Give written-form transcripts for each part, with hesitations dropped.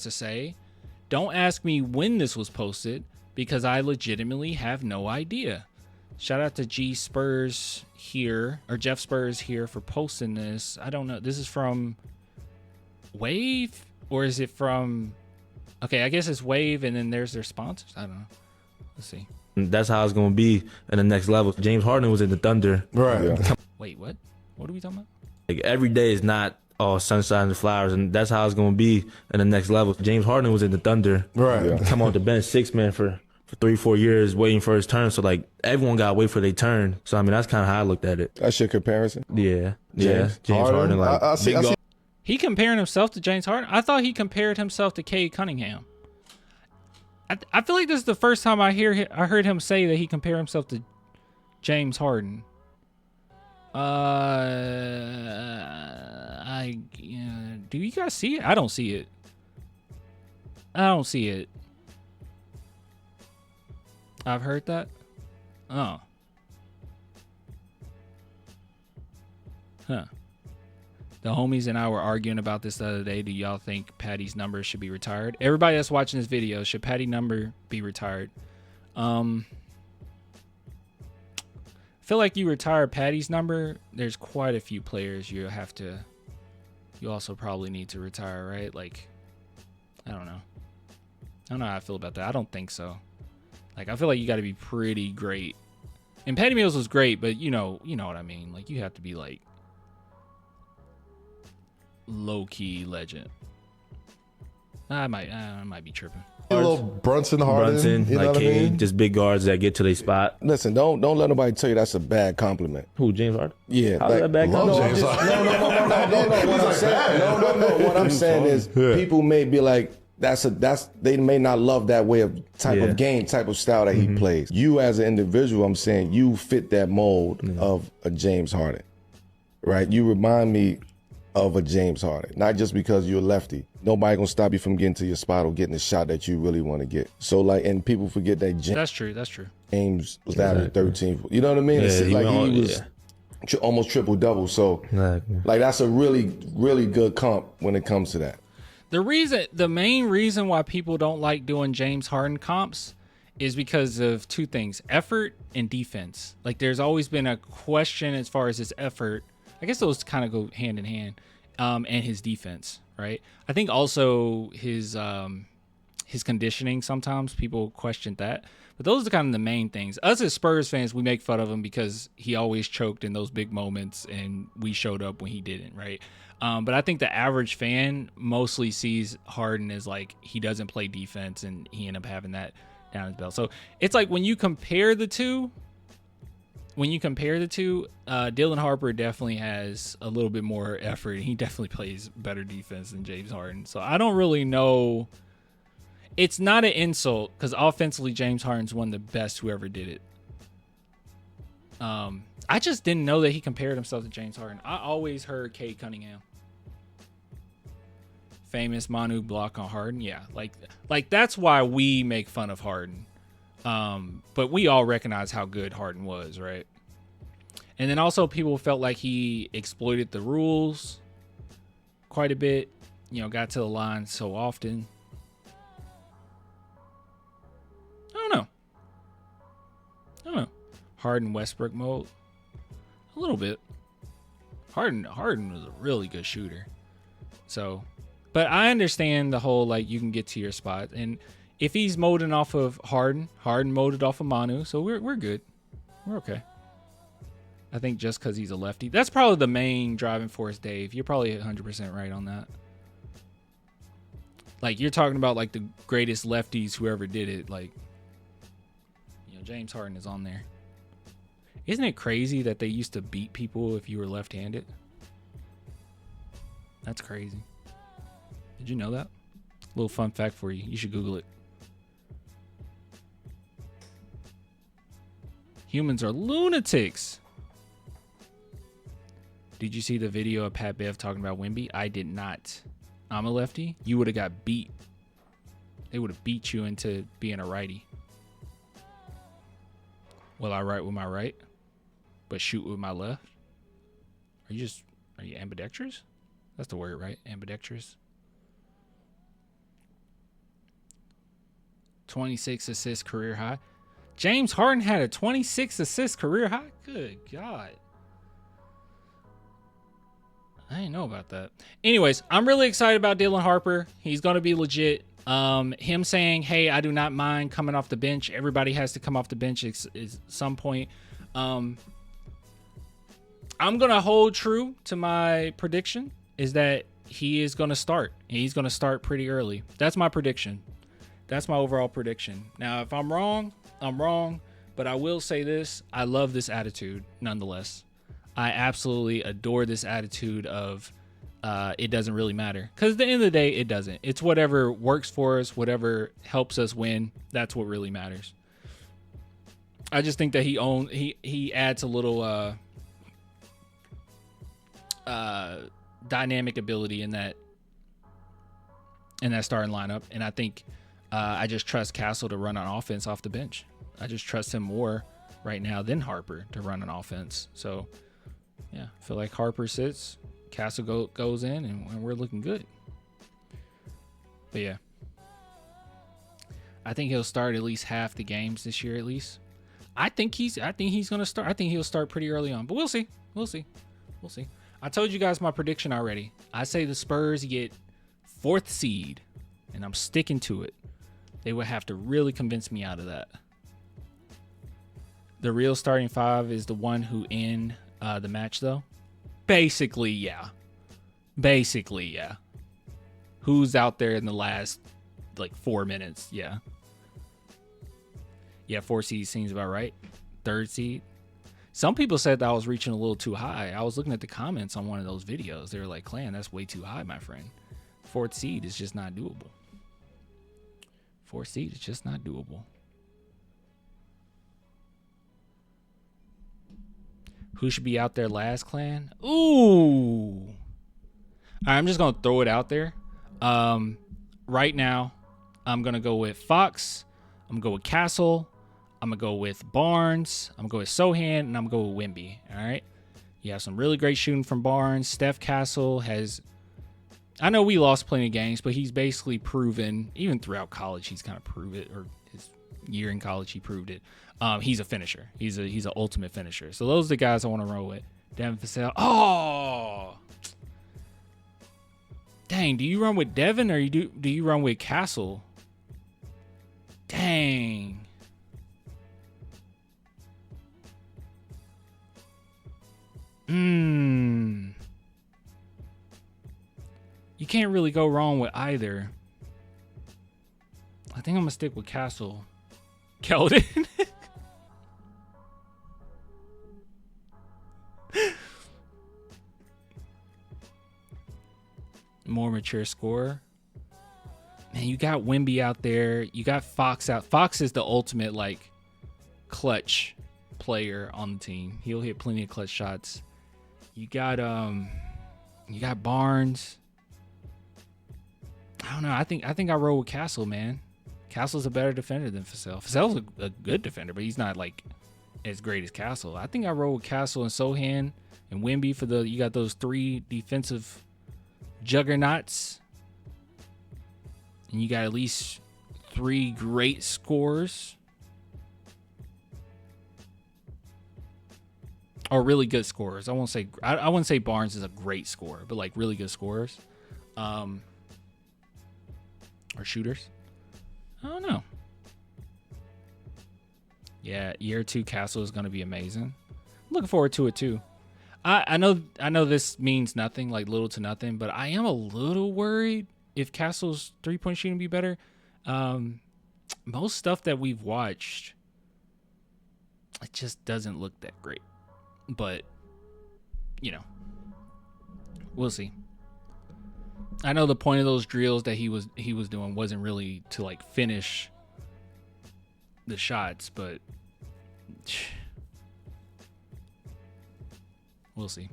to say. Don't ask me when this was posted because I legitimately have no idea. Shout out to Spurs here, or Jeff Spurs here, for posting this. I don't know. This is from Wave, or is it from... Okay, I guess it's Wave, and then there's their sponsors. I don't know. Let's see. That's how it's going to be in the next level. James Harden was in the Thunder. Right. Yeah. Wait, what? What are we talking about? Like, every day is not all sunshine and flowers, and that's how it's going to be in the next level. James Harden was in the Thunder. Right. Yeah. Come on the bench, 6 man for 3-4 years waiting for his turn. So, like, everyone got to wait for their turn. So, I mean, that's kind of how I looked at it. That's your comparison? Yeah. James Harden. Like, I see. He comparing himself to James Harden? I thought he compared himself to Cade Cunningham. I feel like this is the first time I heard him say that he compared himself to James Harden. Do you guys see it? I don't see it. I've heard that. Oh. Huh. The homies and I were arguing about this the other day. Do y'all think Patty's number should be retired? Everybody that's watching this video, should Patty number be retired? I feel like you retire Patty's number, there's quite a few players you also probably need to retire, right? Like, I don't know how I feel about that. I don't think so. Like, I feel like you got to be pretty great. And Patty Mills was great, but you know what I mean. Like, you have to be like low-key legend. I might be tripping. A little Brunson Harden, you know like what I mean? Just big guards that get to their spot. Listen, don't let nobody tell you that's a bad compliment. Who, James Harden? Yeah, How's that bad compliment? James Harden. No. What I'm saying is, people may be like, they may not love that way of type of game, type of style that he plays. You as an individual, I'm saying you fit that mold of a James Harden, right? You remind me of a James Harden, not just because you're a lefty. Nobody gonna stop you from getting to your spot or getting the shot that you really want to get. So like, and people forget that That's true. James was down to 13. You know what I mean? Yeah, he was almost triple double. So like, that's a really, really good comp when it comes to that. The main reason why people don't like doing James Harden comps is because of two things: effort and defense. Like, there's always been a question as far as his effort. I guess those kind of go hand in hand, and his defense, right? I think also his conditioning. Sometimes people question that, but those are kind of the main things. Us as Spurs fans, we make fun of him because he always choked in those big moments, and we showed up when he didn't, right? But I think the average fan mostly sees Harden as like, he doesn't play defense, and he ended up having that down his belt. So it's like, when you compare the two, Dylan Harper definitely has a little bit more effort, and he definitely plays better defense than James Harden. So I don't really know. It's not an insult, because offensively, James Harden's one of the best who ever did it. I just didn't know that he compared himself to James Harden. I always heard Cade Cunningham. Famous Manu block on Harden. Yeah, like that's why we make fun of Harden. But we all recognize how good Harden was, right? And then also, people felt like he exploited the rules quite a bit. Got to the line so often. I don't know. Harden Westbrook mode. A little bit. Harden was a really good shooter. So, but I understand the whole, like, you can get to your spot, and if he's molding off of Harden molded off of Manu, so we're good. We're okay. I think just because he's a lefty. That's probably the main driving force, Dave. You're probably 100% right on that. Like, you're talking about, like, the greatest lefties who ever did it. Like, James Harden is on there. Isn't it crazy that they used to beat people if you were left-handed? That's crazy. Did you know that? Little fun fact for you. You should Google it. Humans are lunatics. Did you see the video of Pat Bev talking about Wemby? I did not. I'm a lefty. You would have got beat. They would have beat you into being a righty. Well, I write with my right, but shoot with my left. Are you ambidextrous? That's the word, right? Ambidextrous. 26 assist career high. James Harden had a 26 assist career high. Good God. I didn't know about that. Anyways, I'm really excited about Dylan Harper. He's going to be legit. Him saying, hey, I do not mind coming off the bench. Everybody has to come off the bench at some point. I'm going to hold true to my prediction is that he is going to start. He's going to start pretty early. That's my prediction. That's my overall prediction. Now, if I'm wrong, I'm wrong. But I will say this. I love this attitude nonetheless. I absolutely adore this attitude of it doesn't really matter. Because at the end of the day, it doesn't. It's whatever works for us, whatever helps us win. That's what really matters. I just think that he adds a little dynamic ability in that starting lineup. And I think I just trust Castle to run an offense off the bench. I just trust him more right now than Harper to run an offense. So, yeah, I feel like Harper sits, Castle goes in, and we're looking good. But, yeah. I think he'll start at least half the games this year at least. I think he's going to start. I think he'll start pretty early on. But we'll see. We'll see. I told you guys my prediction already. I say the Spurs get 4th seed, and I'm sticking to it. They would have to really convince me out of that. The real starting 5 is the one who end the match, though. Basically, yeah. Who's out there in the last, 4 minutes? Yeah. Yeah, 4 seed seems about right. 3rd seed. Some people said that I was reaching a little too high. I was looking at the comments on one of those videos. They were like, Clan, that's way too high, my friend. 4th seed is just not doable. 4th seed is just not doable. Who should be out there last, Clan? Ooh. All right, I'm just going to throw it out there. Right now, I'm going to go with Fox. I'm going to go with Castle. I'm going to go with Barnes. I'm going to go with Sohan. And I'm going to go with Wemby. All right? You have some really great shooting from Barnes. Steph Castle has... I know we lost plenty of games, but he's basically proven, even throughout college, he's kind of proved it, or his year in college, he proved it. He's a finisher. He's an ultimate finisher. So those are the guys I want to roll with. Devin Vassell. Oh! Dang, do you run with Devin or do you run with Castle? Dang. You can't really go wrong with either. I think I'm going to stick with Castle. Keldon. More mature scorer. Man, you got Wemby out there. You got Fox out. Fox is the ultimate, clutch player on the team. He'll hit plenty of clutch shots. You got Barnes. I don't know. I think I roll with Castle, man. Castle's a better defender than Vassell. Vassell's a good defender, but he's not as great as Castle. I think I roll with Castle and Sohan and Wemby for you got those 3 defensive juggernauts. And you got at least 3 great scorers. Or really good scorers. I wouldn't say Barnes is a great scorer, but really good scorers. Or shooters. I don't know. Yeah, year 2 Castle is going to be amazing. I'm looking forward to it too. I know this means nothing, little to nothing, but I am a little worried if Castle's 3-point shooting be better. Most stuff that we've watched, it just doesn't look that great. But, we'll see. I know the point of those drills that he was doing wasn't really to finish the shots, but we'll see.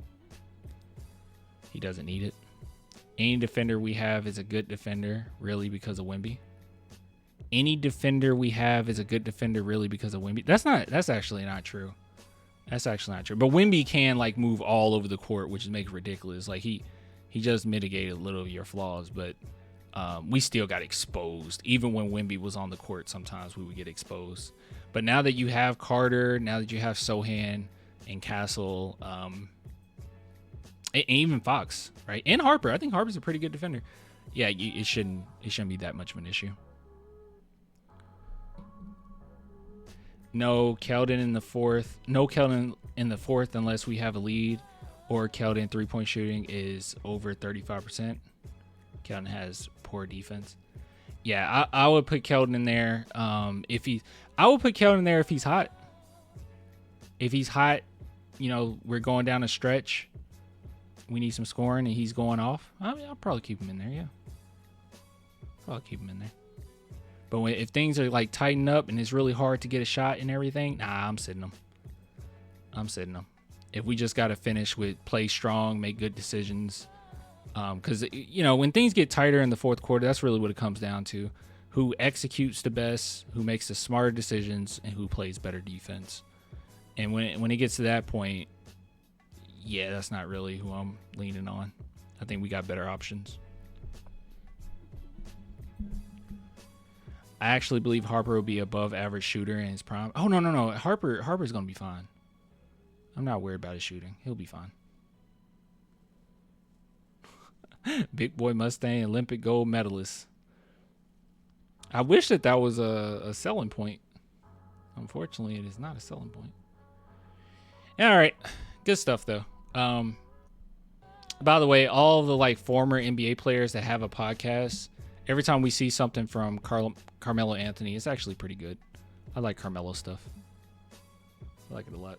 He doesn't need it. Any defender we have is a good defender, really, because of Wemby. Any defender we have is a good defender, really, because of Wemby. That's actually not true. That's actually not true. But Wemby can move all over the court, which makes it ridiculous. He just mitigated a little of your flaws, but we still got exposed. Even when Wemby was on the court, sometimes we would get exposed. But now that you have Carter, now that you have Sohan and Castle, and even Fox, right? And Harper. I think Harper's a pretty good defender. Yeah, it shouldn't be that much of an issue. No Keldon in the fourth. No Keldon in the fourth unless we have a lead, or Keldon 3-point shooting is over 35%. Keldon has poor defense. Yeah, I would put Keldon in there. I would put Keldon in there if he's hot. If he's hot, we're going down a stretch. We need some scoring, and he's going off. I mean, I'll probably keep him in there. Yeah, I'll keep him in there. But if things are like tighten up and it's really hard to get a shot and everything, I'm sitting them. If we just got to finish with play strong, make good decisions, because when things get tighter in the fourth quarter, that's really what it comes down to: who executes the best, who makes the smarter decisions, and who plays better defense. And when it gets to that point, yeah, that's not really who I'm leaning on. I think we got better options. I actually believe Harper will be above average shooter in his prime. Oh, no. Harper's going to be fine. I'm not worried about his shooting. He'll be fine. Big boy Mustang, Olympic gold medalist. I wish that was a selling point. Unfortunately, it is not a selling point. All right. Good stuff, though. By the way, all the former NBA players that have a podcast, every time we see something from Carmelo Anthony, it's actually pretty good. I like Carmelo stuff. I like it a lot.